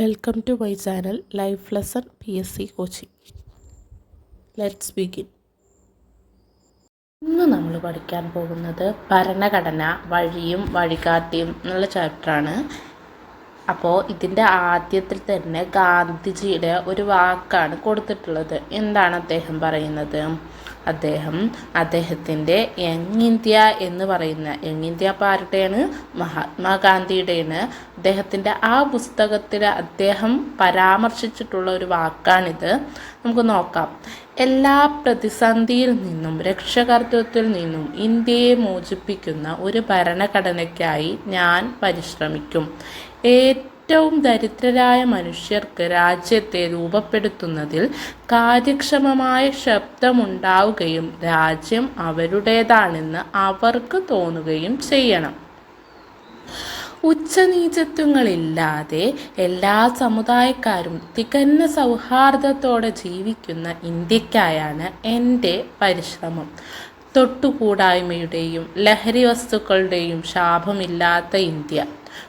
Welcome to my channel life lesson PSC coaching. Let's begin. ഇന്ന് നമ്മൾ പഠിക്കാൻ പോകുന്നത് ഭരണഘടന വഴിയും വഴികാട്ടിയും എന്നുള്ള ചാപ്റ്ററാണ്. അപ്പോൾ ഇതിൻ്റെ ആദ്യത്തിൽ തന്നെ ഗാന്ധിജിയുടെ ഒരു വാക്കാണ് കൊടുത്തിട്ടുള്ളത്. എന്താണ് അദ്ദേഹം പറയുന്നത്? അദ്ദേഹത്തിൻ്റെ യങ് ഇന്ത്യ എന്ന് പറയുന്ന യങ് ഇന്ത്യ ആരുടെയാണ്? മഹാത്മാഗാന്ധിയുടെയാണ്. അദ്ദേഹത്തിൻ്റെ ആ പുസ്തകത്തിൽ അദ്ദേഹം പരാമർശിച്ചിട്ടുള്ള ഒരു വാക്കാണിത്. നമുക്ക് നോക്കാം. എല്ലാ പ്രതിസന്ധിയിൽ നിന്നും രക്ഷകർതൃത്വത്തിൽ നിന്നും ഇന്ത്യയെ മോചിപ്പിക്കുന്ന ഒരു ഭരണഘടനയ്ക്കായി ഞാൻ പരിശ്രമിക്കും. ഏറ്റവും ദരിദ്രരായ മനുഷ്യർക്ക് രാജ്യത്തെ രൂപപ്പെടുത്തുന്നതിൽ കാര്യക്ഷമമായ ശബ്ദമുണ്ടാവുകയും രാജ്യം അവരുടേതാണെന്ന് അവർക്ക് തോന്നുകയും ചെയ്യണം. ഉച്ചനീചത്വങ്ങളില്ലാതെ എല്ലാ സമുദായക്കാരും തികഞ്ഞ സൗഹാർദ്ദത്തോടെ ജീവിക്കുന്ന ഇന്ത്യക്കായാണ് എൻ്റെ പരിശ്രമം. തൊട്ടുകൂടായ്മയുടെയും ലഹരി വസ്തുക്കളുടെയും ശാപമില്ലാത്ത ഇന്ത്യ.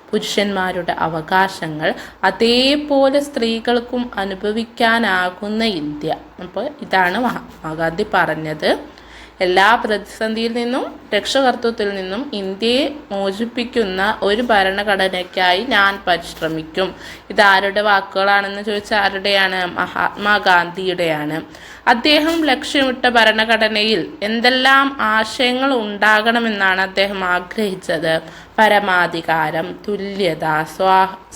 പുരുഷന്മാരുടെ അവകാശങ്ങൾ അതേപോലെ സ്ത്രീകൾക്കും അനുഭവിക്കാനാകുന്ന ഇന്ത്യ. അപ്പോൾ ഇതാണ് മഹാത്മാഗാന്ധി പറഞ്ഞത്. എല്ലാ പ്രതിസന്ധിയിൽ നിന്നും രക്ഷകർതൃത്വത്തിൽ നിന്നും ഇന്ത്യയെ മോചിപ്പിക്കുന്ന ഒരു ഭരണഘടനയ്ക്കായി ഞാൻ പരിശ്രമിക്കും. ഇതാരുടെ വാക്കുകളാണെന്ന് ചോദിച്ചാൽ ആരുടെയാണ്? മഹാത്മാഗാന്ധിയുടെയാണ്. അദ്ദേഹം ലക്ഷ്യമിട്ട ഭരണഘടനയിൽ എന്തെല്ലാം ആശയങ്ങൾ ഉണ്ടാകണമെന്നാണ് അദ്ദേഹം ആഗ്രഹിച്ചത്? പരമാധികാരം, തുല്യത,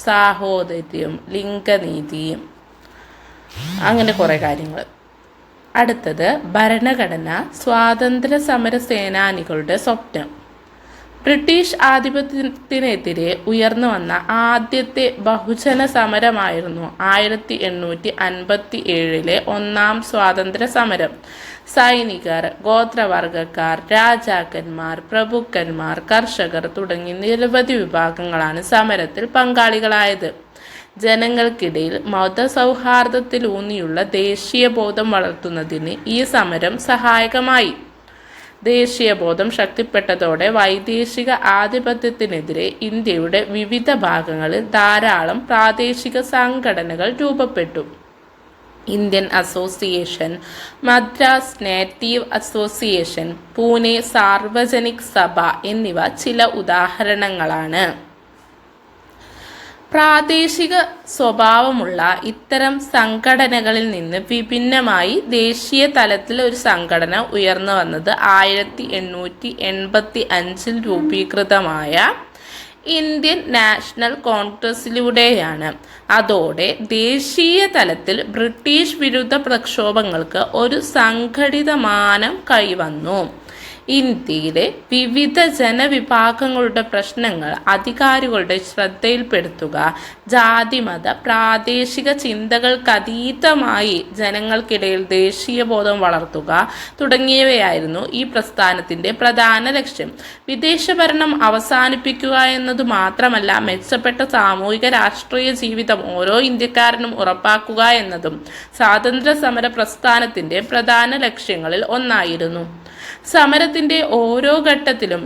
സാഹോദര്യം, ലിംഗനീതി, അങ്ങനെ കുറേ കാര്യങ്ങൾ. അടുത്തത് ഭരണഘടന സ്വാതന്ത്ര്യ സമര സേനാനികളുടെ സ്വപ്നം. ബ്രിട്ടീഷ് ആധിപത്യത്തിനെതിരെ ഉയർന്നു വന്ന ആദ്യത്തെ ബഹുജന സമരമായിരുന്നു 1857 ഒന്നാം സ്വാതന്ത്ര്യ സമരം. സൈനികർ, ഗോത്രവർഗക്കാർ, രാജാക്കന്മാർ, പ്രഭുക്കന്മാർ, കർഷകർ തുടങ്ങി നിരവധി വിഭാഗങ്ങളാണ് സമരത്തിൽ പങ്കാളികളായത്. ജനങ്ങൾക്കിടയിൽ മതസൗഹാർദ്ദത്തിലൂന്നിയുള്ള ദേശീയബോധം വളർത്തുന്നതിന് ഈ സമരം സഹായകമായി. ദേശീയബോധം ശക്തിപ്പെട്ടതോടെ വൈദേശിക ആധിപത്യത്തിനെതിരെ ഇന്ത്യയുടെ വിവിധ ഭാഗങ്ങളിൽ ധാരാളം പ്രാദേശിക സംഘടനകൾ രൂപപ്പെട്ടു. Indian association, Madras native association, Pune Sarvajanik സഭ എന്നിവ ചില ഉദാഹരണങ്ങളാണ്. പ്രാദേശിക സ്വഭാവമുള്ള ഇത്തരം സംഘടനകളിൽ നിന്ന് വിഭിന്നമായി ദേശീയ തലത്തിൽ ഒരു സംഘടന ഉയർന്നു വന്നത് 1885 രൂപീകൃതമായ ഇന്ത്യൻ നാഷണൽ കോൺഗ്രസിലൂടെയാണ്. അതോടെ ദേശീയ തലത്തിൽ ബ്രിട്ടീഷ് വിരുദ്ധ പ്രക്ഷോഭങ്ങൾക്ക് ഒരു സംഘടിത മാനം കൈവന്നു. ഇന്ത്യയിലെ വിവിധ ജനവിഭാഗങ്ങളുടെ പ്രശ്നങ്ങൾ അധികാരികളുടെ ശ്രദ്ധയിൽപ്പെടുത്തുക, ജാതിമത പ്രാദേശിക ചിന്തകൾക്കതീതമായി ജനങ്ങൾക്കിടയിൽ ദേശീയബോധം വളർത്തുക തുടങ്ങിയവയായിരുന്നു ഈ പ്രസ്ഥാനത്തിൻ്റെ പ്രധാന ലക്ഷ്യം. വിദേശഭരണം അവസാനിപ്പിക്കുക എന്നതു മാത്രമല്ല, മെച്ചപ്പെട്ട സാമൂഹിക രാഷ്ട്രീയ ജീവിതം ഓരോ ഇന്ത്യക്കാരനും ഉറപ്പാക്കുക എന്നതും സ്വാതന്ത്ര്യ സമര പ്രസ്ഥാനത്തിൻ്റെ പ്രധാന ലക്ഷ്യങ്ങളിൽ ഒന്നായിരുന്നു. സമരത്തിൻ്റെ ഓരോ ഘട്ടത്തിലും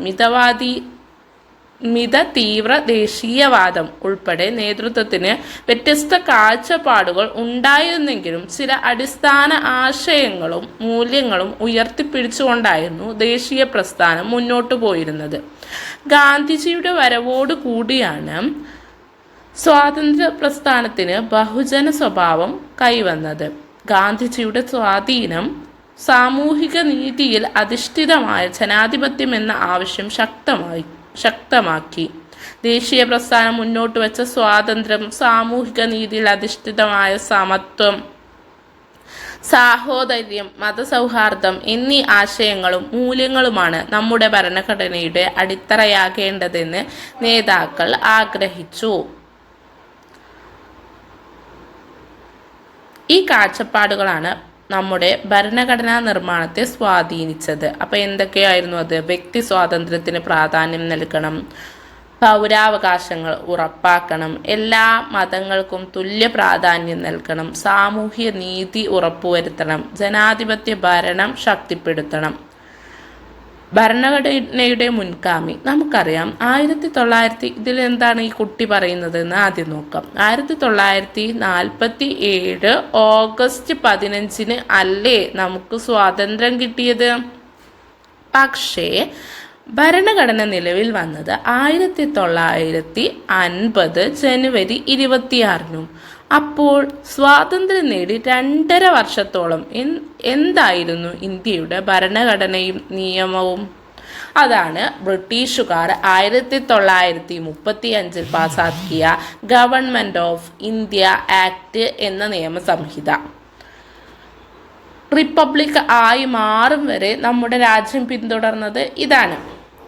മിത തീവ്ര ദേശീയവാദം ഉൾപ്പെടെ നേതൃത്വത്തിന് വ്യത്യസ്ത കാഴ്ചപ്പാടുകൾ ഉണ്ടായിരുന്നെങ്കിലും ചില അടിസ്ഥാന ആശയങ്ങളും മൂല്യങ്ങളും ഉയർത്തിപ്പിടിച്ചുകൊണ്ടായിരുന്നു ദേശീയ പ്രസ്ഥാനം മുന്നോട്ടു പോയിരുന്നത്. ഗാന്ധിജിയുടെ വരവോടു കൂടിയാണ് സ്വാതന്ത്ര്യ പ്രസ്ഥാനത്തിന് ബഹുജന സ്വഭാവം കൈവന്നത്. ഗാന്ധിജിയുടെ സ്വാധീനം സാമൂഹിക നീതിയിൽ അധിഷ്ഠിതമായ ജനാധിപത്യം എന്ന ആവശ്യം ശക്തമാക്കി. ദേശീയ പ്രസ്ഥാനം മുന്നോട്ട് വെച്ച സ്വാതന്ത്ര്യം, സാമൂഹിക നീതിയിൽ അധിഷ്ഠിതമായ സമത്വം, സാഹോദര്യം, മതസൗഹാർദ്ദം എന്നീ ആശയങ്ങളും മൂല്യങ്ങളുമാണ് നമ്മുടെ ഭരണഘടനയുടെ അടിത്തറയാകേണ്ടതെന്ന് നേതാക്കൾ ആഗ്രഹിച്ചു. ഈ കാഴ്ചപ്പാടുകളാണ് നമ്മുടെ ഭരണഘടനാ നിർമ്മാണത്തെ സ്വാധീനിച്ചത്. അപ്പോൾ എന്തൊക്കെയായിരുന്നു അത്? വ്യക്തി സ്വാതന്ത്ര്യത്തിന് പ്രാധാന്യം നൽകണം, പൗരാവകാശങ്ങൾ ഉറപ്പാക്കണം, എല്ലാ മതങ്ങൾക്കും തുല്യ പ്രാധാന്യം നൽകണം, സാമൂഹ്യ നീതി ഉറപ്പുവരുത്തണം, ജനാധിപത്യ ഭരണം ശക്തിപ്പെടുത്തണം. ഭരണഘടനയുടെ മുൻഗാമി നമുക്കറിയാം. 1900 ഇതിലെന്താണ് ഈ കുട്ടി പറയുന്നത് എന്ന് ആദ്യം നോക്കാം. 1947 ഓഗസ്റ്റ് 15 അല്ലേ നമുക്ക് സ്വാതന്ത്ര്യം കിട്ടിയത്? പക്ഷേ ഭരണഘടന നിലവിൽ വന്നത് 1950 ജനുവരി 26. അപ്പോൾ സ്വാതന്ത്ര്യം നേടി 2.5 വർഷത്തോളം എന്തായിരുന്നു ഇന്ത്യയുടെ ഭരണഘടനയും നിയമവും? അതാണ് ബ്രിട്ടീഷുകാർ 1935 പാസാക്കിയ ഗവൺമെൻറ് ഓഫ് ഇന്ത്യ ആക്ട് എന്ന നിയമസംഹിത. റിപ്പബ്ലിക് ആയി മാറും വരെ നമ്മുടെ രാജ്യം പിന്തുടർന്നത് ഇതാണ്.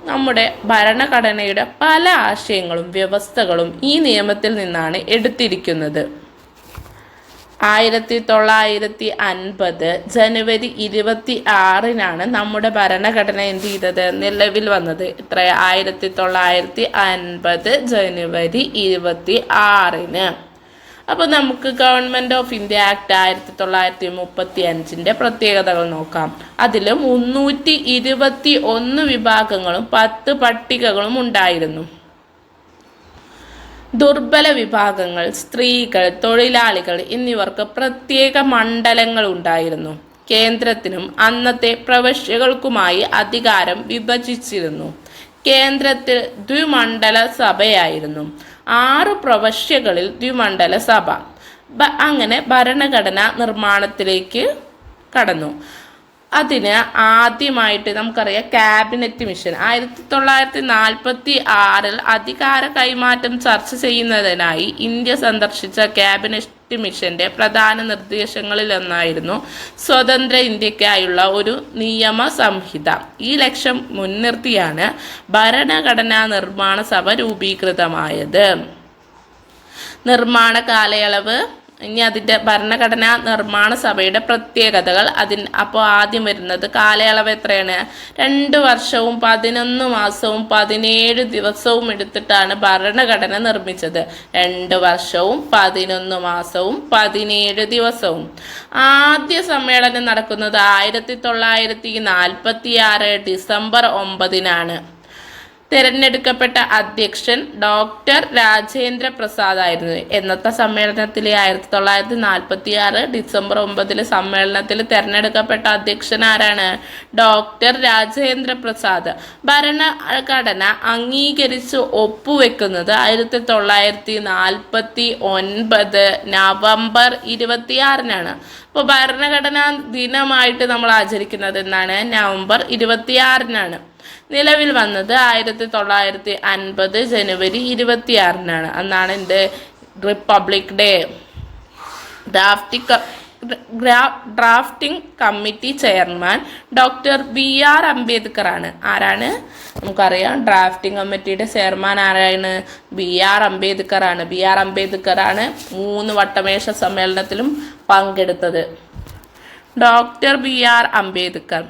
നമ്മുടെ ഭരണഘടനയുടെ പല ആശയങ്ങളും വ്യവസ്ഥകളും ഈ നിയമത്തിൽ നിന്നാണ് എടുത്തിരിക്കുന്നത്. 1950 ജനുവരി 26 നമ്മുടെ ഭരണഘടന എന്ത് ചെയ്തത്? നിലവിൽ വന്നത്. എത്ര? 1950 ജനുവരി 26. അപ്പോൾ നമുക്ക് ഗവൺമെൻറ് ഓഫ് ഇന്ത്യ ആക്ട് 1935 പ്രത്യേകതകൾ നോക്കാം. അതിൽ 321 വിഭാഗങ്ങളും 10 പട്ടികകളും ഉണ്ടായിരുന്നു. ദുർബല വിഭാഗങ്ങൾ, സ്ത്രീകൾ, തൊഴിലാളികൾ എന്നിവർക്ക് പ്രത്യേക മണ്ഡലങ്ങൾ ഉണ്ടായിരുന്നു. കേന്ദ്രത്തിനും അന്നത്തെ പ്രവിശ്യകൾക്കുമായി അധികാരം വിഭജിച്ചിരുന്നു. കേന്ദ്രത്തിൽ ദ്വിമണ്ഡല സഭയായിരുന്നു. 6 പ്രവിശ്യകളിൽ ദ്വിമണ്ഡല സഭ. അങ്ങനെ ഭരണഘടനാ നിർമ്മാണത്തിലേക്ക് കടന്നു. അതിന് ആദ്യമായിട്ട് നമുക്കറിയാം ക്യാബിനറ്റ് മിഷൻ 1946 അധികാര കൈമാറ്റം ചർച്ച ചെയ്യുന്നതിനായി ഇന്ത്യ സന്ദർശിച്ച ക്യാബിനറ്റ് മിഷന്റെ പ്രധാന നിർദ്ദേശങ്ങളിലൊന്നായിരുന്നു സ്വതന്ത്ര ഇന്ത്യക്കായുള്ള ഒരു നിയമ സംഹിത. ഈ ലക്ഷ്യം മുൻനിർത്തിയാണ് ഭരണഘടനാ നിർമ്മാണ സഭ രൂപീകൃതമായത്. നിർമ്മാണ കാലയളവ്. ഇനി അതിൻ്റെ ഭരണഘടനാ നിർമ്മാണ സഭയുടെ പ്രത്യേകതകൾ. അപ്പോൾ ആദ്യം വരുന്നത് കാലയളവ് എത്രയാണ്? 2 വർഷവും 11 മാസവും 17 ദിവസവും എടുത്തിട്ടാണ് ഭരണഘടന നിർമ്മിച്ചത്. 2 വർഷവും 11 മാസവും 17 ദിവസവും. ആദ്യ സമ്മേളനം നടക്കുന്നത് 1946 ഡിസംബർ 9. തിരഞ്ഞെടുക്കപ്പെട്ട അധ്യക്ഷൻ ഡോക്ടർ രാജേന്ദ്ര പ്രസാദ് ആയിരുന്നു. എന്നത്തെ സമ്മേളനത്തിലെ 1946 ഡിസംബർ 9 സമ്മേളനത്തിൽ തിരഞ്ഞെടുക്കപ്പെട്ട അധ്യക്ഷൻ ആരാണ്? ഡോക്ടർ രാജേന്ദ്ര പ്രസാദ്. ഭരണഘടന അംഗീകരിച്ച് ഒപ്പുവെക്കുന്നത് 1949 നവംബർ 26. അപ്പോൾ ഭരണഘടനാ ദിനമായിട്ട് നമ്മൾ ആചരിക്കുന്നത് എന്നാണ്? നവംബർ 26. നിലവിൽ വന്നത് 1950 ജനുവരി 26. അന്നാണ് എന്ത്? Republic day. Drafting committee chairman doctor BR Ambedkar ആണ്. ആരാണ്? നമുക്കറിയാം ഡ്രാഫ്റ്റിംഗ് കമ്മിറ്റിയുടെ ചെയർമാൻ ആരാണ്? BR അംബേദ്കർ ആണ്. BR അംബേദ്കർ ആണ് 3 വട്ടമേശ സമ്മേളനത്തിലും പങ്കെടുത്തത്. Doctor BR Ambedkar.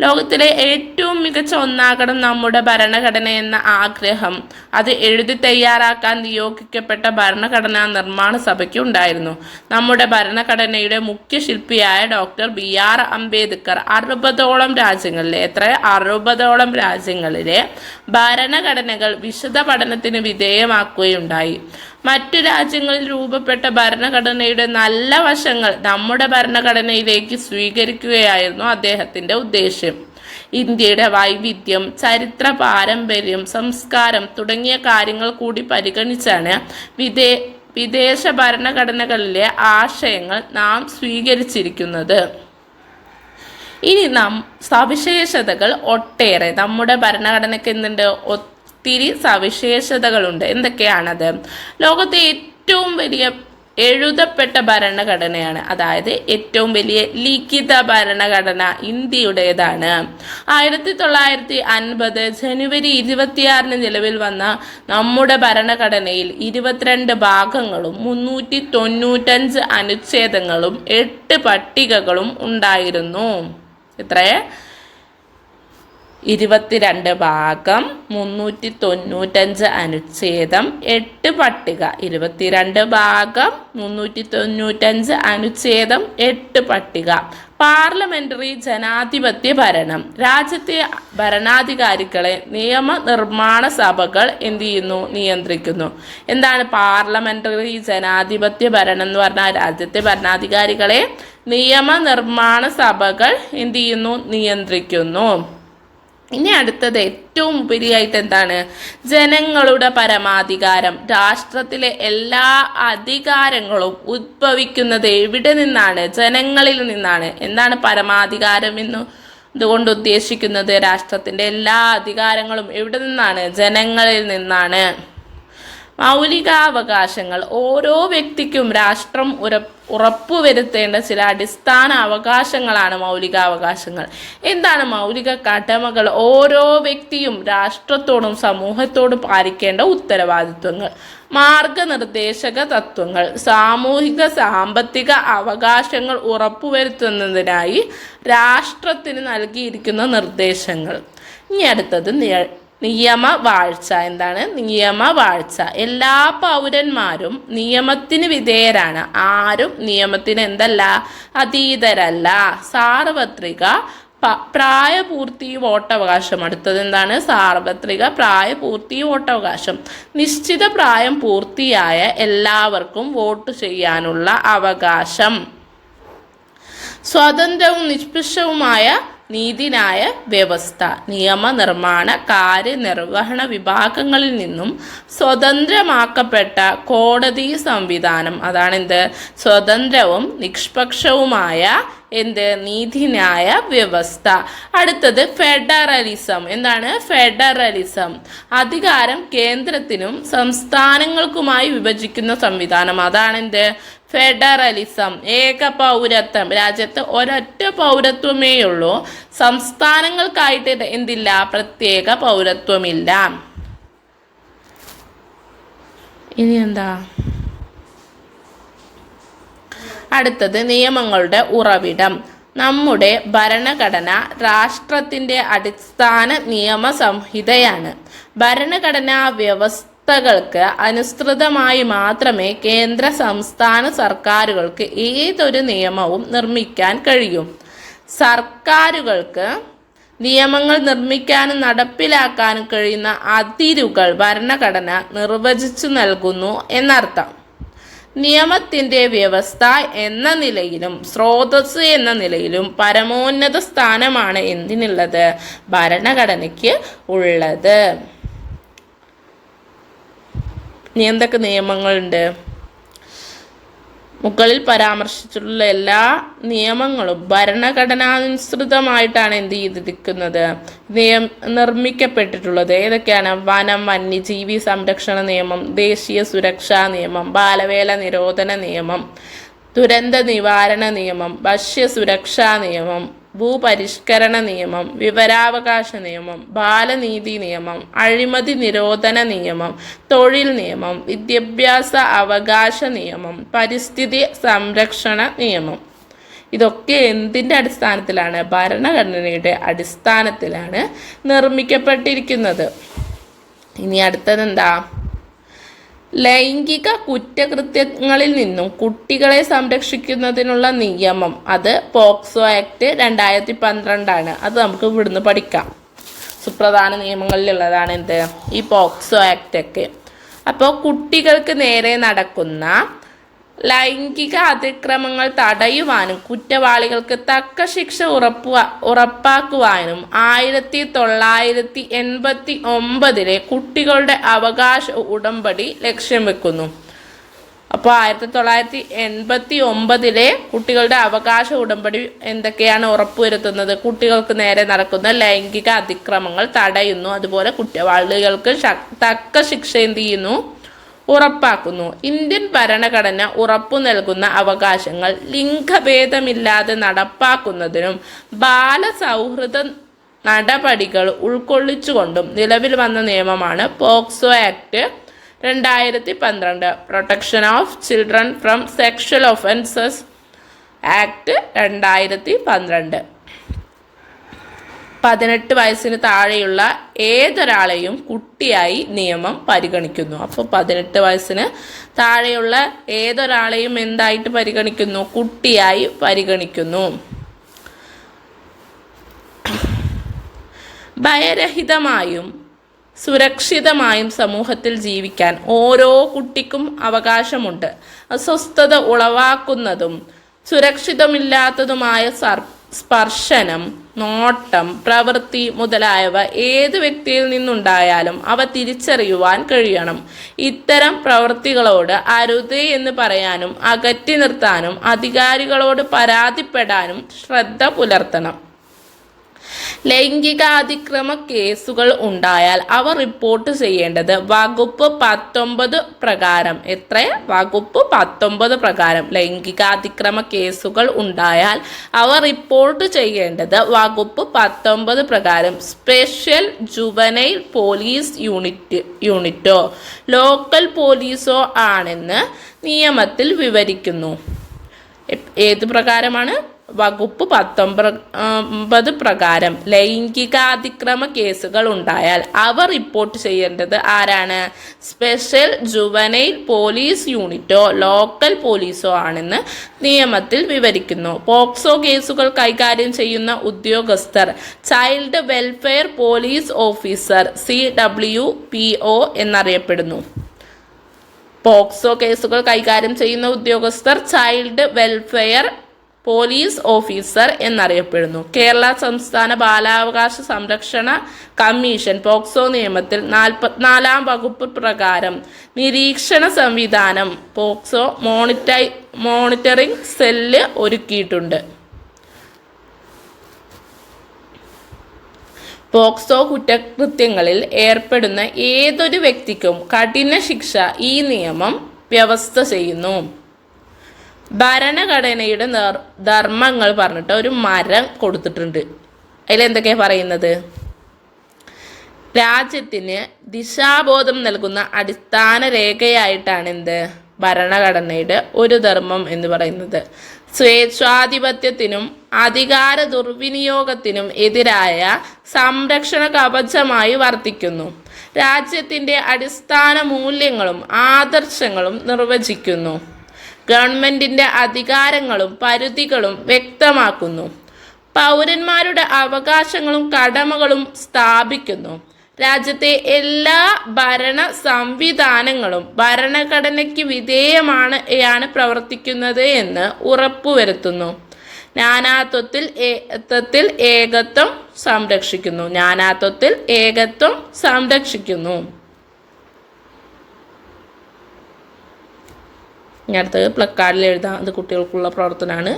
ലോകത്തിലെ ഏറ്റവും മികച്ച ഒന്നാകണം നമ്മുടെ ഭരണഘടന എന്ന ആഗ്രഹം അത് എഴുതി തയ്യാറാക്കാൻ നിയോഗിക്കപ്പെട്ട ഭരണഘടനാ നിർമ്മാണ സഭയ്ക്ക് ഉണ്ടായിരുന്നു. നമ്മുടെ ഭരണഘടനയുടെ മുഖ്യ ശില്പിയായ ഡോക്ടർ BR അംബേദ്കർ 60ഓളം രാജ്യങ്ങളിലെ 60ഓളം രാജ്യങ്ങളിലെ ഭരണഘടനകൾ വിശദ പഠനത്തിന് വിധേയമാക്കുകയുണ്ടായി. മറ്റു രാജ്യങ്ങളിൽ രൂപപ്പെട്ട ഭരണഘടനയുടെ നല്ല വശങ്ങൾ നമ്മുടെ ഭരണഘടനയിലേക്ക് സ്വീകരിക്കുകയായിരുന്നു അദ്ദേഹത്തിൻ്റെ ഉദ്ദേശ്യം. ഇന്ത്യയുടെ വൈവിധ്യം, ചരിത്ര പാരമ്പര്യം, സംസ്കാരം തുടങ്ങിയ കാര്യങ്ങൾ കൂടി പരിഗണിച്ചാണ് വിദേശ ഭരണഘടനകളിലെ ആശയങ്ങൾ നാം സ്വീകരിച്ചിരിക്കുന്നത്. ഇനി നാം സവിശേഷതകൾ ഒട്ടേറെ. നമ്മുടെ ഭരണഘടനയ്ക്ക് എന്തുണ്ട്? ഒത്തിരി സവിശേഷതകളുണ്ട്. എന്തൊക്കെയാണത്? ലോകത്തെ ഏറ്റവും വലിയ എഴുതപ്പെട്ട ഭരണഘടനയാണ്. അതായത് ഏറ്റവും വലിയ ലിഖിത ഭരണഘടന ഇന്ത്യയുടേതാണ്. 1950 ജനുവരി 26 നിലവിൽ വന്ന നമ്മുടെ ഭരണഘടനയിൽ 22 ഭാഗങ്ങളും 395 അനുച്ഛേദങ്ങളും 8 പട്ടികകളും ഉണ്ടായിരുന്നു. എത്രയേ? 22 ഭാഗം, 395 അനുച്ഛേദം, 8 പട്ടിക. 22 ഭാഗം, 395 അനുച്ഛേദം, 8 പട്ടിക. പാർലമെന്ററി ജനാധിപത്യ ഭരണം. രാജ്യത്തെ ഭരണാധികാരികളെ നിയമനിർമ്മാണ സഭകൾ എന്ത് ചെയ്യുന്നു? നിയന്ത്രിക്കുന്നു. എന്താണ് പാർലമെന്ററി ജനാധിപത്യ ഭരണം എന്ന് പറഞ്ഞാൽ? രാജ്യത്തെ ഭരണാധികാരികളെ നിയമനിർമ്മാണ സഭകൾ എന്ത് ചെയ്യുന്നു? നിയന്ത്രിക്കുന്നു. ഇനി അടുത്തത് ഏറ്റവും ഉപരിയായിട്ട് എന്താണ്? ജനങ്ങളുടെ പരമാധികാരം. രാഷ്ട്രത്തിലെ എല്ലാ അധികാരങ്ങളും ഉദ്ഭവിക്കുന്നത് എവിടെ നിന്നാണ്? ജനങ്ങളിൽ നിന്നാണ്. എന്താണ് പരമാധികാരം എന്ന് ഇതുകൊണ്ട് ഉദ്ദേശിക്കുന്നത്? രാഷ്ട്രത്തിൻ്റെ എല്ലാ അധികാരങ്ങളും എവിടെ നിന്നാണ്? ജനങ്ങളിൽ നിന്നാണ്. മൗലികാവകാശങ്ങൾ. ഓരോ വ്യക്തിക്കും രാഷ്ട്രം ഉറപ്പുവരുത്തേണ്ട ചില അടിസ്ഥാന അവകാശങ്ങളാണ് മൗലികാവകാശങ്ങൾ. എന്താണ് മൗലിക കടമകൾ? ഓരോ വ്യക്തിയും രാഷ്ട്രത്തോടും സമൂഹത്തോടും പാലിക്കേണ്ട ഉത്തരവാദിത്വങ്ങൾ. മാർഗനിർദ്ദേശക തത്വങ്ങൾ. സാമൂഹിക സാമ്പത്തിക അവകാശങ്ങൾ ഉറപ്പുവരുത്തുന്നതിനായി രാഷ്ട്രത്തിന് നൽകിയിരിക്കുന്ന നിർദ്ദേശങ്ങൾ. ഇനി അടുത്തത് നിയമവാഴ്ച. എന്താണ് നിയമവാഴ്ച? എല്ലാ പൗരന്മാരും നിയമത്തിന് വിധേയരാണ്. ആരും നിയമത്തിന് എന്തല്ല? അതീതരല്ല. സാർവത്രിക പ്രായപൂർത്തി വോട്ടവകാശം. അടുത്തത് എന്താണ്? സാർവത്രിക പ്രായപൂർത്തി വോട്ടവകാശം. നിശ്ചിത പ്രായം പൂർത്തിയായ എല്ലാവർക്കും വോട്ട് ചെയ്യാനുള്ള അവകാശം. സ്വതന്ത്രവും നിഷ്പക്ഷവുമായ നീതിന്യായ വ്യവസ്ഥ. നിയമനിർമ്മാണ കാര്യനിർവഹണ വിഭാഗങ്ങളിൽ നിന്നും സ്വതന്ത്രമാക്കപ്പെട്ട കോടതി സംവിധാനം. അതാണ് എന്ത്? സ്വതന്ത്രവും നിഷ്പക്ഷവുമായ നീതിന്യായ വ്യവസ്ഥ. അടുത്തത് ഫെഡറലിസം. എന്താണ് ഫെഡറലിസം? അധികാരം കേന്ദ്രത്തിനും സംസ്ഥാനങ്ങൾക്കുമായി വിഭജിക്കുന്ന സംവിധാനം. അതാണ് ഫെഡറലിസം. ഏക പൗരത്വം. രാജ്യത്ത് ഒരൊറ്റ പൗരത്വമേ ഉള്ളൂ. സംസ്ഥാനങ്ങൾക്കായിട്ട് എന്തില്ല? പ്രത്യേക പൗരത്വമില്ല. ഇനി എന്താ അടുത്തത്? നിയമങ്ങളുടെ ഉറവിടം. നമ്മുടെ ഭരണഘടന രാഷ്ട്രത്തിൻ്റെ അടിസ്ഥാന നിയമ സംഹിതയാണ്. ഭരണഘടനാ വ്യവസ്ഥകൾക്ക് അനുസൃതമായി മാത്രമേ കേന്ദ്ര സംസ്ഥാന സർക്കാരുകൾക്ക് ഏതൊരു നിയമവും നിർമ്മിക്കാൻ കഴിയൂ. സർക്കാരുകൾക്ക് നിയമങ്ങൾ നിർമ്മിക്കാനും നടപ്പിലാക്കാനും കഴിയുന്ന അതിരുകൾ ഭരണഘടന നിർവചിച്ചു നൽകുന്നു എന്നർത്ഥം. നിയമത്തിൻ്റെ വ്യവസ്ഥ എന്ന നിലയിലും സ്രോതസ് എന്ന നിലയിലും പരമോന്നത സ്ഥാനമാണ് എന്തിനുള്ളത്? ഭരണഘടനയ്ക്ക് ഉള്ളത്. ഇനി എന്തൊക്കെ നിയമങ്ങളുണ്ട്? മുകളിൽ പരാമർശിച്ചിട്ടുള്ള എല്ലാ നിയമങ്ങളും ഭരണഘടനാനുസൃതമായിട്ടാണ് എന്ത് ചെയ്തിരിക്കുന്നത്? നിർമ്മിക്കപ്പെട്ടിട്ടുള്ളത്. ഏതൊക്കെയാണ്? വനം വന്യജീവി സംരക്ഷണ നിയമം, ദേശീയ സുരക്ഷാ നിയമം, ബാലവേല നിരോധന നിയമം, ദുരന്ത നിവാരണ നിയമം, ഭക്ഷ്യസുരക്ഷാ നിയമം, ഭൂപരിഷ്കരണ നിയമം, വിവരാവകാശ നിയമം, ബാലനീതി നിയമം, അഴിമതി നിരോധന നിയമം, തൊഴിൽ നിയമം, വിദ്യാഭ്യാസ അവകാശ നിയമം, പരിസ്ഥിതി സംരക്ഷണ നിയമം. ഇതൊക്കെ എന്തിൻ്റെ അടിസ്ഥാനത്തിലാണ്? ഭരണഘടനയുടെ അടിസ്ഥാനത്തിലാണ് നിർമ്മിക്കപ്പെട്ടിരിക്കുന്നത്. ഇനി അടുത്തതെന്താ? ലൈംഗിക കുറ്റകൃത്യങ്ങളിൽ നിന്നും കുട്ടികളെ സംരക്ഷിക്കുന്നതിനുള്ള നിയമം. അത് പോക്സോ ആക്ട് 2012 അത് നമുക്ക് ഇവിടുന്ന് പഠിക്കാം. സുപ്രധാന നിയമങ്ങളിലുള്ളതാണ് ഈ പോക്സോ ആക്ട് ഒക്കെ. അപ്പോൾ കുട്ടികൾക്ക് നേരെ നടക്കുന്ന ലൈംഗിക അതിക്രമങ്ങൾ തടയുവാനും കുറ്റവാളികൾക്ക് തക്ക ശിക്ഷ ഉറപ്പാക്കുവാനും 1989 കുട്ടികളുടെ അവകാശ ഉടമ്പടി ലക്ഷ്യം വെക്കുന്നു. അപ്പോൾ 1989 കുട്ടികളുടെ അവകാശ ഉടമ്പടി എന്തൊക്കെയാണ് ഉറപ്പുവരുത്തുന്നത്? കുട്ടികൾക്ക് നേരെ നടക്കുന്ന ലൈംഗിക അതിക്രമങ്ങൾ തടയുന്നു. അതുപോലെ കുറ്റവാളികൾക്ക് തക്ക ശിക്ഷ എന്ത് ചെയ്യുന്നു? ഉറപ്പാക്കുന്നു. ഇന്ത്യൻ ഭരണഘടന ഉറപ്പു നൽകുന്ന അവകാശങ്ങൾ ലിംഗഭേദമില്ലാതെ നടപ്പാക്കുന്നതിനും ബാലസൗഹൃദ നടപടികൾ ഉൾക്കൊള്ളിച്ചുകൊണ്ടും നിലവിൽ വന്ന നിയമമാണ് POCSO act 2012. Protection of children from sexual offences act 2012. 18 വയസ്സിന് താഴെയുള്ള ഏതൊരാളെയും കുട്ടിയായി നിയമം പരിഗണിക്കുന്നു. അപ്പോൾ 18 വയസ്സിന് താഴെയുള്ള ഏതൊരാളെയും എന്തായിട്ട് പരിഗണിക്കുന്നു? കുട്ടിയായി പരിഗണിക്കുന്നു. ഭയരഹിതമായും സുരക്ഷിതമായും സമൂഹത്തിൽ ജീവിക്കാൻ ഓരോ കുട്ടിക്കും അവകാശമുണ്ട്. അസ്വസ്ഥത ഉളവാക്കുന്നതും സുരക്ഷിതമില്ലാത്തതുമായ സ്പർശനം, നോട്ടം, പ്രവൃത്തി മുതലായവ ഏത് വ്യക്തിയിൽ നിന്നുണ്ടായാലും അവ തിരിച്ചറിയുവാൻ കഴിയണം. ഇത്തരം പ്രവൃത്തികളോട് അരുത് എന്ന് പറയാനും അകറ്റി നിർത്താനും അധികാരികളോട് പരാതിപ്പെടാനും ശ്രദ്ധ പുലർത്തണം. ലൈംഗികാതിക്രമ കേസുകൾ ഉണ്ടായാൽ അവ റിപ്പോർട്ട് ചെയ്യേണ്ടത് വകുപ്പ് 19 പ്രകാരം. വകുപ്പ് 19 പ്രകാരം ലൈംഗികാതിക്രമ കേസുകൾ ഉണ്ടായാൽ അവ റിപ്പോർട്ട് ചെയ്യേണ്ടത് വകുപ്പ് 19 പ്രകാരം സ്പെഷ്യൽ ജുവനൈൽ പോലീസ് യൂണിറ്റോ ലോക്കൽ പോലീസോ ആണെന്ന് നിയമത്തിൽ വിവരിക്കുന്നു. ഏത് പ്രകാരമാണ്? വകുപ്പ് 19 പ്രകാരം ലൈംഗികാതിക്രമ കേസുകൾ ഉണ്ടായാൽ അവ റിപ്പോർട്ട് ചെയ്യേണ്ടത് ആരാണ്? സ്പെഷ്യൽ ജുവനൈൽ പോലീസ് യൂണിറ്റോ ലോക്കൽ പോലീസോ ആണെന്ന് നിയമത്തിൽ വിവരിക്കുന്നു. പോക്സോ കേസുകൾ കൈകാര്യം ചെയ്യുന്ന ഉദ്യോഗസ്ഥർ child welfare police officer CWPO എന്നറിയപ്പെടുന്നു. പോക്സോ കേസുകൾ കൈകാര്യം ചെയ്യുന്ന ഉദ്യോഗസ്ഥർ ചൈൽഡ് വെൽഫെയർ പോലീസ് ഓഫീസർ എന്നറിയപ്പെടുന്നു. കേരള സംസ്ഥാന ബാലാവകാശ സംരക്ഷണ കമ്മീഷൻ പോക്സോ നിയമത്തിൽ 44-ാം വകുപ്പ് പ്രകാരം നിരീക്ഷണ സംവിധാനം പോക്സോ മോണിറ്ററിംഗ് സെല്ല് ഒരുക്കിയിട്ടുണ്ട്. പോക്സോ കുറ്റകൃത്യങ്ങളിൽ ഏർപ്പെടുന്ന ഏതൊരു വ്യക്തിക്കും കഠിന ശിക്ഷ ഈ നിയമം വ്യവസ്ഥ ചെയ്യുന്നു. ഭരണഘടനയുടെ ധർമ്മങ്ങൾ പറഞ്ഞിട്ട് ഒരു മരം കൊടുത്തിട്ടുണ്ട്. അതിലെന്തൊക്കെയാണ് പറയുന്നത്? രാജ്യത്തിന് ദിശാബോധം നൽകുന്ന അടിസ്ഥാന രേഖയായിട്ടാണ് ഭരണഘടനയുടെ ഒരു ധർമ്മം എന്ന് പറയുന്നത്. സ്വേച്ഛാധിപത്യത്തിനും അധികാര ദുർവിനിയോഗത്തിനും എതിരായ സംരക്ഷണ കവചമായി വർത്തിക്കുന്നു. രാജ്യത്തിൻ്റെ അടിസ്ഥാന മൂല്യങ്ങളും ആദർശങ്ങളും നിർവചിക്കുന്നു. ഗവൺമെന്റിന്റെ അധികാരങ്ങളും പരിധികളും വ്യക്തമാക്കുന്നു. പൗരന്മാരുടെ അവകാശങ്ങളും കടമകളും സ്ഥാപിക്കുന്നു. രാജ്യത്തെ എല്ലാ ഭരണ സംവിധാനങ്ങളും ഭരണഘടനയ്ക്ക് വിധേയമാണ് പ്രവർത്തിക്കുന്നത് എന്ന് ഉറപ്പുവരുത്തുന്നു. നാനാത്വത്തിൽ ഏകത്വം സംരക്ഷിക്കുന്നു. ഇനി അടുത്തത് പ്ലക്കാർഡിൽ എഴുതാം. അത് കുട്ടികൾക്കുള്ള പ്രവർത്തനമാണ്.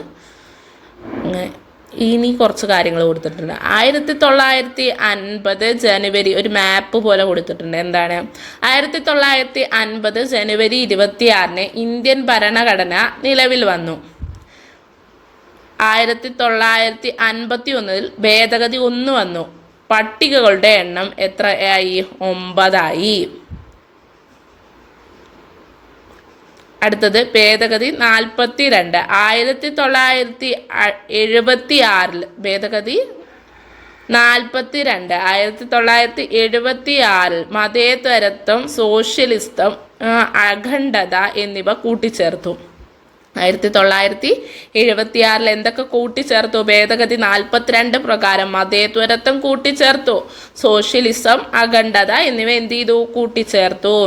ഇനി കുറച്ച് കാര്യങ്ങൾ കൊടുത്തിട്ടുണ്ട്. 1950 ജനുവരി ഒരു മാപ്പ് പോലെ കൊടുത്തിട്ടുണ്ട്. എന്താണ്? 1950 ജനുവരി 26 ഇന്ത്യൻ ഭരണഘടന നിലവിൽ വന്നു. 1951 ഭേദഗതി 1 വന്നു. പട്ടികകളുടെ എണ്ണം എത്രയായി? 9 ആയി. അടുത്തത് ഭേദഗതി 42 1976 ഭേദഗതി 42 1976 മതേതരത്വം, സോഷ്യലിസം, അഖണ്ഡത എന്നിവ കൂട്ടിച്ചേർത്തു. 1976 എന്തൊക്കെ കൂട്ടിച്ചേർത്തു? ഭേദഗതി 42 പ്രകാരം മതേതരത്വം കൂട്ടിച്ചേർത്തു. സോഷ്യലിസം, അഖണ്ഡത എന്നിവ എന്ത് ചെയ്തു? കൂട്ടിച്ചേർത്തു.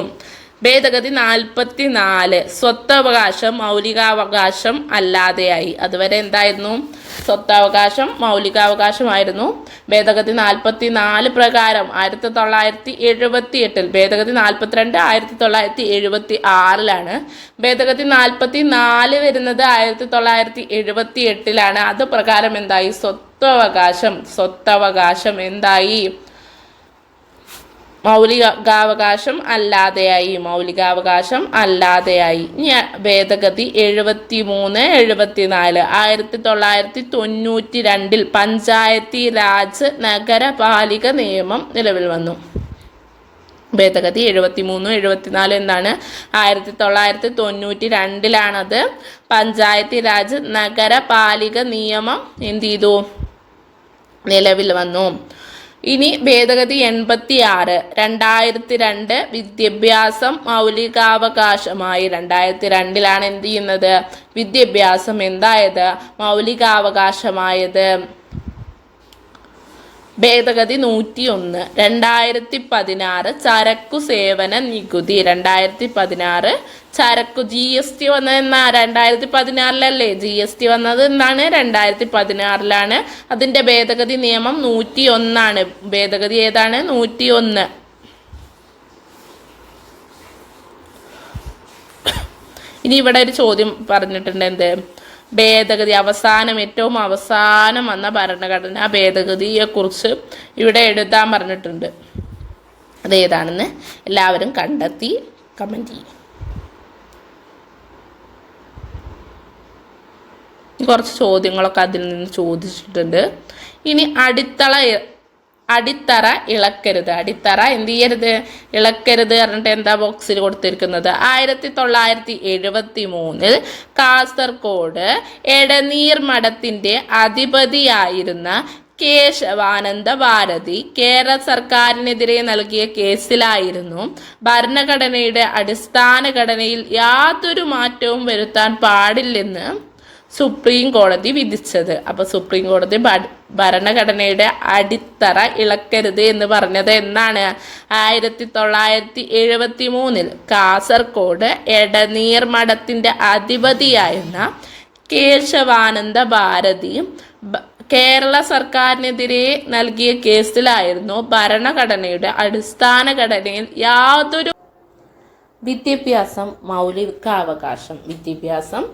ഭേദഗതി 44 സ്വത്തവകാശം മൗലികാവകാശം അല്ലാതെയായി. അതുവരെ എന്തായിരുന്നു? സ്വത്തവകാശം മൗലികാവകാശമായിരുന്നു. ഭേദഗതി 44 പ്രകാരം 1978 ഭേദഗതി 42 1976 ഭേദഗതി 44 വരുന്നത് 1978 അത് പ്രകാരം എന്തായി? സ്വത്തവകാശം എന്തായി? മൗലികാവകാശം അല്ലാതെയായി. ഇനി ഭേദഗതി 73 74 1992 പഞ്ചായത്തി രാജ് നഗരപാലിക നിയമം നിലവിൽ വന്നു. ഭേദഗതി 73 74 എന്താണ്? 1992 പഞ്ചായത്തി രാജ് നഗരപാലിക നിയമം എന്ത് ചെയ്തു? നിലവിൽ വന്നു. ഇനി ഭേദഗതി 86 2002 വിദ്യാഭ്യാസം മൗലികാവകാശമായി. 2002 എന്ത് ചെയ്യുന്നത്? വിദ്യാഭ്യാസം എന്തായത്? മൗലികാവകാശമായത്. ഭേദഗതി 101 2016 ചരക്കു സേവന നികുതി 2016 ചരക്കു GST വന്നത് എന്നാ 2016 GST വന്നത് എന്നാണ് 2016 അതിൻ്റെ ഭേദഗതി നിയമം 101 ഭേദഗതി ഏതാണ് 101. ഇനി ഇവിടെ ഒരു ചോദ്യം പറഞ്ഞിട്ടുണ്ട്, എന്ത് ഭേദഗതി ഏറ്റവും അവസാനം വന്ന ഭരണഘടനാ ഭേദഗതിയെക്കുറിച്ച് ഇവിടെ എഴുതാൻ പറഞ്ഞിട്ടുണ്ട്. അതേതാണെന്ന് എല്ലാവരും കണ്ടെത്തി കമൻറ്റ് ചെയ്യും. കുറച്ച് ചോദ്യങ്ങളൊക്കെ അതിൽ നിന്ന് ചോദിച്ചിട്ടുണ്ട്. ഇനി അടിത്തറ ഇളക്കരുത്. അടിത്തറ എന്ത് ചെയ്യരുത്, ഇളക്കരുത് പറഞ്ഞിട്ട് എന്താ ബോക്സിൽ കൊടുത്തിരിക്കുന്നത്? 1973 കാസർഗോഡ് എടനീർ മഠത്തിൻ്റെ അധിപതിയായിരുന്ന കേശവാനന്ദ ഭാരതി കേരള സർക്കാരിനെതിരെ നൽകിയ കേസിലായിരുന്നു ഭരണഘടനയുടെ അടിസ്ഥാന ഘടനയിൽ യാതൊരു മാറ്റവും വരുത്താൻ പാടില്ലെന്ന് സുപ്രീം കോടതി വിധിച്ചത്. അപ്പോൾ സുപ്രീം കോടതി ഭരണഘടനയുടെ അടിത്തറ ഇളക്കരുത് എന്ന് പറഞ്ഞത് എന്നാണ്? 1973 കാസർഗോഡ് എടനീർ മഠത്തിൻ്റെ അധിപതിയായിരുന്ന കേശവാനന്ദ ഭാരതി കേരള സർക്കാരിനെതിരെ നൽകിയ കേസിലായിരുന്നു ഭരണഘടനയുടെ അടിസ്ഥാന ഘടനയിൽ യാതൊരു വിദ്യാഭ്യാസം മൗലികാവകാശം. വിദ്യാഭ്യാസം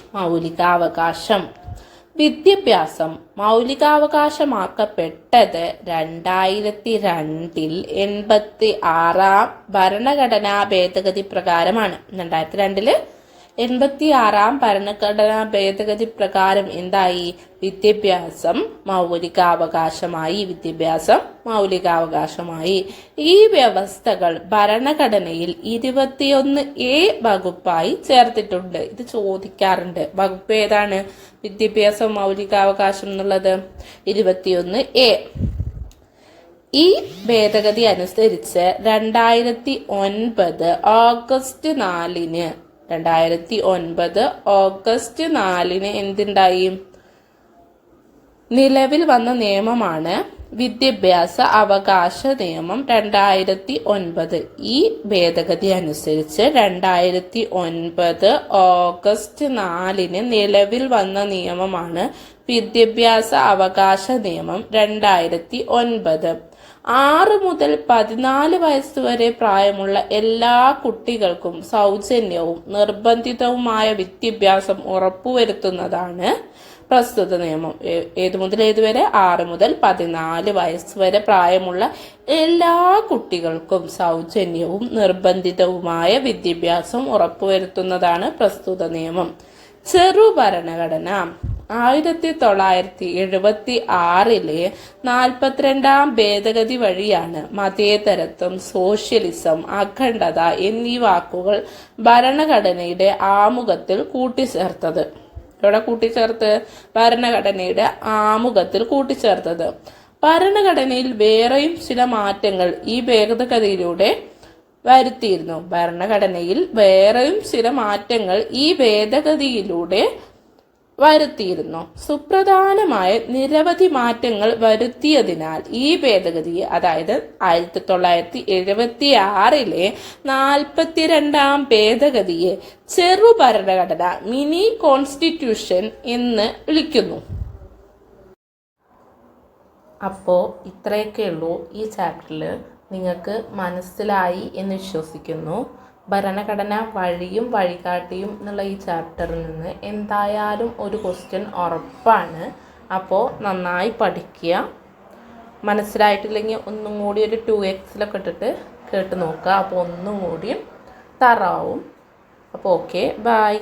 മൗലികാവകാശമാക്കപ്പെട്ടത് 2002 86 ഭരണഘടനാ ഭേദഗതി പ്രകാരമാണ്. 2002 86 ഭരണഘടനാ ഭേദഗതി പ്രകാരം എന്തായി? വിദ്യാഭ്യാസം മൗലികാവകാശമായി. ഈ വ്യവസ്ഥകൾ ഭരണഘടനയിൽ 21A വകുപ്പായി ചേർത്തിട്ടുണ്ട്. ഇത് ചോദിക്കാറുണ്ട്. വകുപ്പ് ഏതാണ് വിദ്യാഭ്യാസം മൗലികാവകാശം എന്നുള്ളത്? 21A. ഈ ഭേദഗതി അനുസരിച്ച് 2009 ഓഗസ്റ്റ് 4 എന്തുണ്ടായി? നിലവിൽ വന്ന നിയമമാണ് വിദ്യാഭ്യാസ അവകാശ നിയമം 2009. ഈ ഭേദഗതി അനുസരിച്ച് 2009 ഓഗസ്റ്റ് 4 നിലവിൽ വന്ന നിയമമാണ് വിദ്യാഭ്യാസ അവകാശ നിയമം 2009. 6 മുതൽ 14 വയസ്സ് വരെ പ്രായമുള്ള എല്ലാ കുട്ടികൾക്കും സൗജന്യവും നിർബന്ധിതവുമായ വിദ്യാഭ്യാസം ഉറപ്പുവരുത്തുന്നതാണ് പ്രസ്തുത നിയമം. ഏതു മുതൽ ഏതുവരെ? 6 മുതൽ 14 വയസ്സ് വരെ പ്രായമുള്ള എല്ലാ കുട്ടികൾക്കും സൗജന്യവും നിർബന്ധിതവുമായ വിദ്യാഭ്യാസം ഉറപ്പുവരുത്തുന്നതാണ് പ്രസ്തുത നിയമം. ചെറുഭരണഘടന 1976 42 ഭേദഗതി വഴിയാണ് മതേതരത്വം, സോഷ്യലിസം, അഖണ്ഡത എന്നീ വാക്കുകൾ ഭരണഘടനയുടെ ആമുഖത്തിൽ കൂട്ടിച്ചേർത്തത്. ഭരണഘടനയുടെ ആമുഖത്തിൽ കൂട്ടിച്ചേർത്തത്. ഭരണഘടനയിൽ വേറെയും ചില മാറ്റങ്ങൾ ഈ ഭേദഗതിയിലൂടെ വരുത്തിയിരുന്നു. സുപ്രധാനമായ നിരവധി മാറ്റങ്ങൾ വരുത്തിയതിനാൽ ഈ ഭേദഗതിയെ, അതായത് 1976 42 ഭേദഗതിയെ ചെറുഭരണഘടന മിനി കോൺസ്റ്റിറ്റ്യൂഷൻ എന്ന് വിളിക്കുന്നു. അപ്പോൾ ഇത്രയൊക്കെ ഉള്ളൂ ഈ ചാപ്റ്ററിൽ. നിങ്ങൾക്ക് മനസ്സിലായി എന്ന് വിശ്വസിക്കുന്നു. ഭരണഘടന വഴിയും വഴികാട്ടിയും എന്നുള്ള ഈ ചാപ്റ്ററിൽ നിന്ന് എന്തായാലും ഒരു ക്വസ്റ്റ്യൻ ഉറപ്പാണ്. അപ്പോൾ നന്നായി പഠിക്കുക. മനസ്സിലായിട്ടില്ലെങ്കിൽ ഒന്നും കൂടി ഒരു 2x ഇട്ടിട്ട് കേട്ട് നോക്കുക. അപ്പോൾ ഒന്നും കൂടിയും തറാവും. അപ്പോൾ ഓക്കെ, ബൈ.